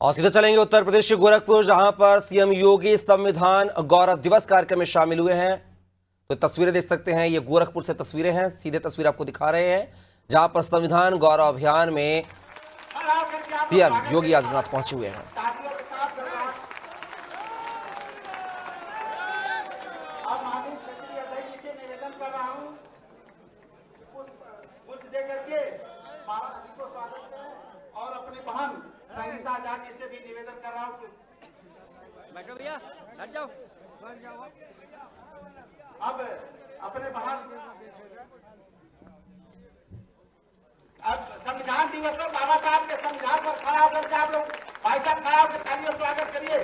और सीधे चलेंगे उत्तर प्रदेश के गोरखपुर, जहां पर सीएम योगी संविधान गौरव दिवस कार्यक्रम में शामिल हुए हैं। तो तस्वीरें देख सकते हैं, ये गोरखपुर से तस्वीरें हैं, सीधे तस्वीर आपको दिखा रहे हैं, जहां पर संविधान गौरव अभियान में सीएम योगी आदित्यनाथ पहुंचे हुए हैं। और अपने बहन संगीता आजाद जी से भी निवेदन कर रहा हूँ। बैठो भैया, हट जाओ। अब अपने बहन अब संविधान दिवस पर बाबा साहब के संविधान पर खड़ा होकर के आप लोग भाई साहब खड़ा होकर तालियों से स्वागत करिए।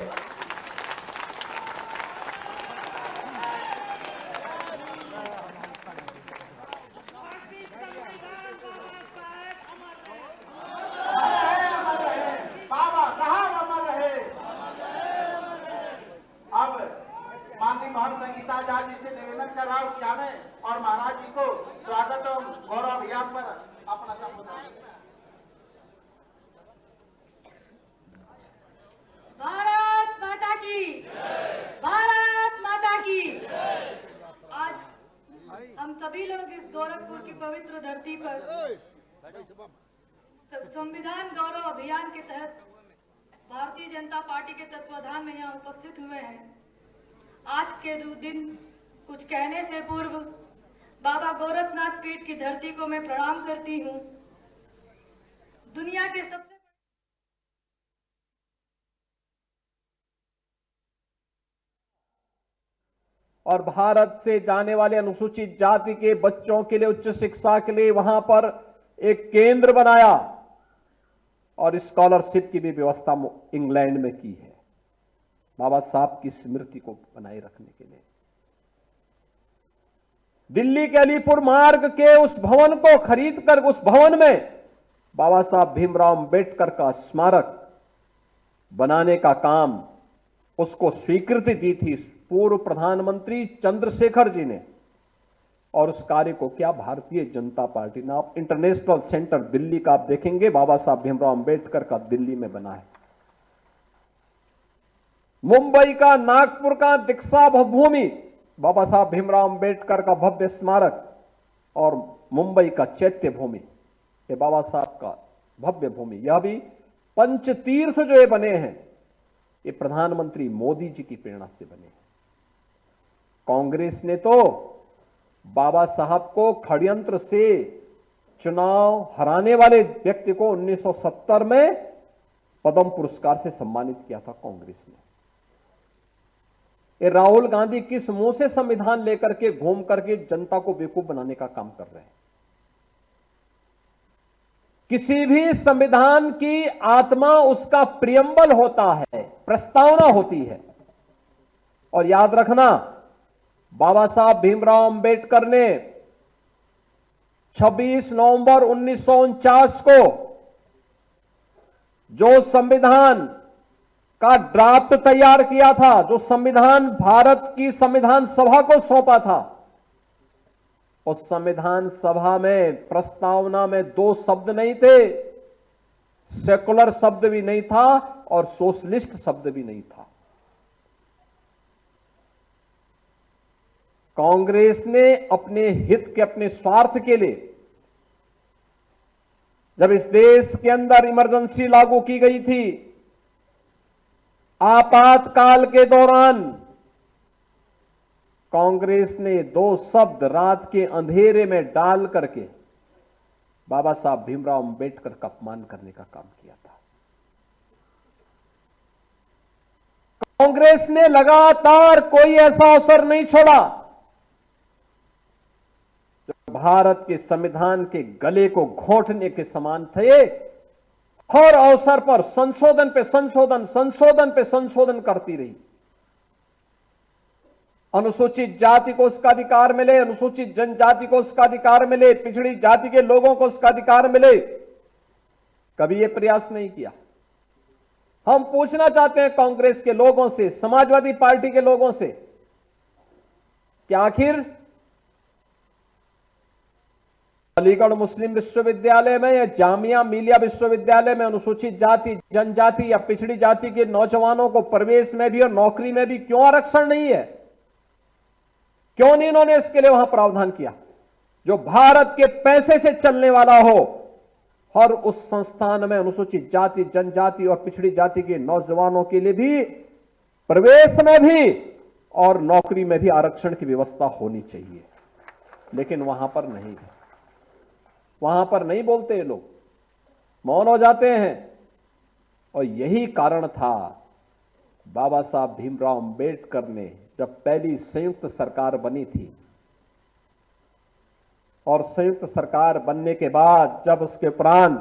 माननीय महंत संगीता आजाद जी से निवेदन कर रहा हूँ कि हमें और महाराज जी को स्वागत और गौरव अभियान पर अपना संबोधन। भारत माता की, भारत माता की। आज हम सभी लोग इस गोरखपुर की पवित्र धरती पर संविधान गौरव अभियान के तहत भारतीय जनता पार्टी के तत्वाधान में यहाँ उपस्थित हुए हैं। आज के दिन कुछ कहने से पूर्व बाबा गोरखनाथ पीठ की धरती को मैं प्रणाम करती हूँ। दुनिया के सबसे और भारत से जाने वाले अनुसूचित जाति के बच्चों के लिए उच्च शिक्षा के लिए वहां पर एक केंद्र बनाया और स्कॉलरशिप की भी व्यवस्था इंग्लैंड में की है, बाबा साहब की स्मृति को बनाए रखने के लिए। दिल्ली के अलीपुर मार्ग के उस भवन को खरीदकर उस भवन में बाबा साहब भीमराव अंबेडकर का स्मारक बनाने का काम, उसको स्वीकृति दी थी पूर्व प्रधानमंत्री चंद्रशेखर जी ने। और उस कार्य को क्या भारतीय जनता पार्टी ने, आप इंटरनेशनल सेंटर दिल्ली का आप देखेंगे, बाबा साहब भीमराव अंबेडकर का दिल्ली में बना है। मुंबई का, नागपुर का दीक्षा भूमि, बाबा साहब भीमराव अंबेडकर का भव्य स्मारक, और मुंबई का चैत्य भूमि, ये बाबा साहब का भव्य भूमि। यह भी पंचतीर्थ जो ये बने हैं, ये प्रधानमंत्री मोदी जी की प्रेरणा से बने हैं। कांग्रेस ने तो बाबा साहब को षड्यंत्र से चुनाव हराने वाले व्यक्ति को 1970 में पद्म पुरस्कार से सम्मानित किया था कांग्रेस ने। ये राहुल गांधी किस मुंह से संविधान लेकर के घूम करके जनता को बेवकूफ बनाने का काम कर रहे हैं। किसी भी संविधान की आत्मा उसका प्रियम्बल होता है, प्रस्तावना होती है। और याद रखना, बाबा साहब भीमराव अंबेडकर ने 26 नवंबर 1949 को जो संविधान का ड्राफ्ट तैयार किया था, जो संविधान भारत की संविधान सभा को सौंपा था, उस संविधान सभा में प्रस्तावना में 2 शब्द नहीं थे, सेकुलर शब्द भी नहीं था और सोशलिस्ट शब्द भी नहीं था। कांग्रेस ने अपने हित के, अपने स्वार्थ के लिए, जब इस देश के अंदर इमरजेंसी लागू की गई थी, आपातकाल के दौरान कांग्रेस ने 2 शब्द रात के अंधेरे में डाल करके बाबा साहब भीमराव अंबेडकर का अपमान करने का काम किया था। कांग्रेस ने लगातार कोई ऐसा अवसर नहीं छोड़ा जो भारत के संविधान के गले को घोंटने के समान थे। हर अवसर पर संशोधन पे संशोधन, संशोधन पे संशोधन करती रही। अनुसूचित जाति को उसका अधिकार मिले, अनुसूचित जनजाति को उसका अधिकार मिले, पिछड़ी जाति के लोगों को उसका अधिकार मिले, कभी यह प्रयास नहीं किया। हम पूछना चाहते हैं कांग्रेस के लोगों से, समाजवादी पार्टी के लोगों से, कि आखिर अलीगढ़ मुस्लिम विश्वविद्यालय में या जामिया मिलिया विश्वविद्यालय में अनुसूचित जाति, जनजाति या पिछड़ी जाति के नौजवानों को प्रवेश में भी और नौकरी में भी क्यों आरक्षण नहीं है? क्यों नहीं इन्होंने इसके लिए वहां प्रावधान किया? जो भारत के पैसे से चलने वाला हो और उस संस्थान में अनुसूचित जाति, जनजाति और पिछड़ी जाति के नौजवानों के लिए भी प्रवेश में भी और नौकरी में भी आरक्षण की व्यवस्था होनी चाहिए। लेकिन वहां पर नहीं है, वहां पर नहीं बोलते ये लोग, मौन हो जाते हैं। और यही कारण था बाबा साहब भीमराव अंबेडकर ने जब पहली संयुक्त सरकार बनी थी और संयुक्त सरकार बनने के बाद जब उसके उपरांत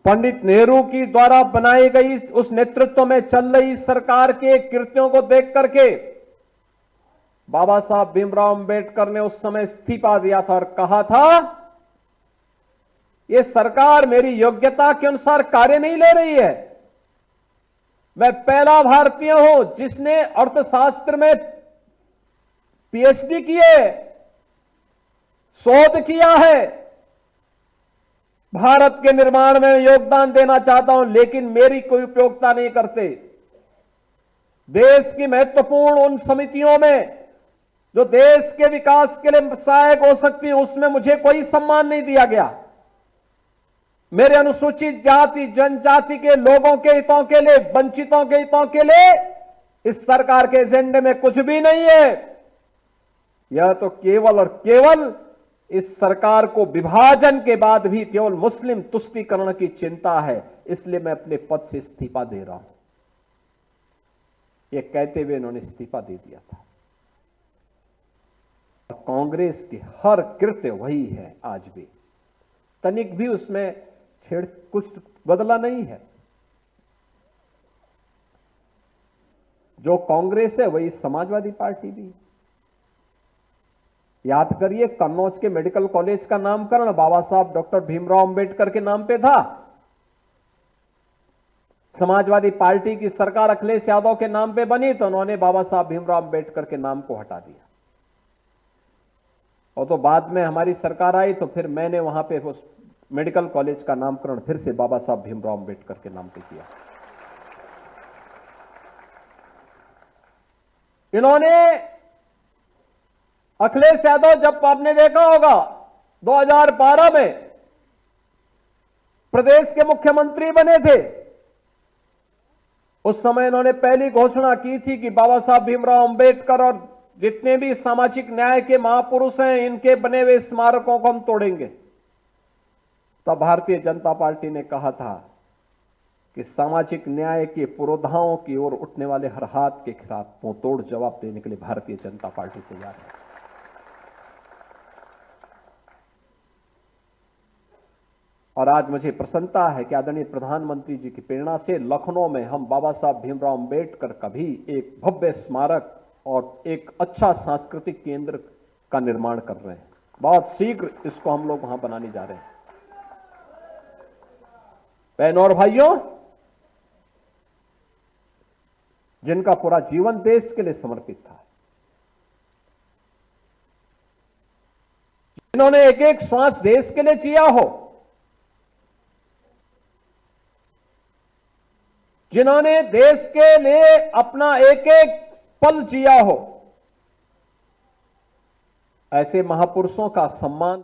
पंडित नेहरू की द्वारा बनाई गई उस नेतृत्व में चल रही सरकार के कृत्यों को देख करके बाबा साहब भीमराव अंबेडकर ने उस समय इस्तीफा दिया था और कहा था यह सरकार मेरी योग्यता के अनुसार कार्य नहीं ले रही है। मैं पहला भारतीय हूं जिसने अर्थशास्त्र में पीएचडी की है, शोध किया है, भारत के निर्माण में योगदान देना चाहता हूं, लेकिन मेरी कोई उपयोगिता नहीं करते। देश की महत्वपूर्ण उन समितियों में जो देश के विकास के लिए सहायक हो सकती है उसमें मुझे कोई सम्मान नहीं दिया गया। मेरे अनुसूचित जाति, जनजाति के लोगों के हितों के लिए, वंचितों के हितों के लिए इस सरकार के एजेंडे में कुछ भी नहीं है। यह तो केवल और केवल इस सरकार को विभाजन के बाद भी केवल मुस्लिम तुष्टीकरण की चिंता है, इसलिए मैं अपने पद से इस्तीफा दे रहा हूं, यह कहते हुए इन्होंने इस्तीफा दे दिया था। कांग्रेस की हर कृत्य वही है आज भी, तनिक भी उसमें कुछ बदला नहीं है। जो कांग्रेस है वही समाजवादी पार्टी भी। याद करिए, कन्नौज के मेडिकल कॉलेज का नामकरण बाबा साहब डॉक्टर भीमराव अंबेडकर के नाम पे था। समाजवादी पार्टी की सरकार अखिलेश यादव के नाम पे बनी तो उन्होंने बाबा साहब भीमराव अंबेडकर के नाम को हटा दिया। और तो बाद में हमारी सरकार आई तो फिर मैंने वहां पे उस मेडिकल कॉलेज का नामकरण फिर से बाबा साहब भीमराव अंबेडकर के नाम पे किया। इन्होंने अखिलेश यादव, जब आपने देखा होगा 2012 में प्रदेश के मुख्यमंत्री बने थे, उस समय इन्होंने पहली घोषणा की थी कि बाबा साहब भीमराव अंबेडकर और जितने भी सामाजिक न्याय के महापुरुष हैं इनके बने हुए स्मारकों को हम तोड़ेंगे। तब भारतीय जनता पार्टी ने कहा था कि सामाजिक न्याय के पुरोधाओं की ओर उठने वाले हर हाथ के खिलाफ मुंहतोड़ जवाब देने के लिए भारतीय जनता पार्टी तैयार है। और आज मुझे प्रसन्नता है कि आदरणीय प्रधानमंत्री जी की प्रेरणा से लखनऊ में हम बाबा साहब भीमराव अंबेडकर का भी एक भव्य स्मारक और एक अच्छा सांस्कृतिक केंद्र का निर्माण कर रहे हैं। बहुत शीघ्र इसको हम लोग वहां बनाने जा रहे हैं। बहनों और भाइयों, जिनका पूरा जीवन देश के लिए समर्पित था, जिन्होंने एक एक श्वास देश के लिए जिया हो, जिन्होंने देश के लिए अपना एक एक पल जिया हो, ऐसे महापुरुषों का सम्मान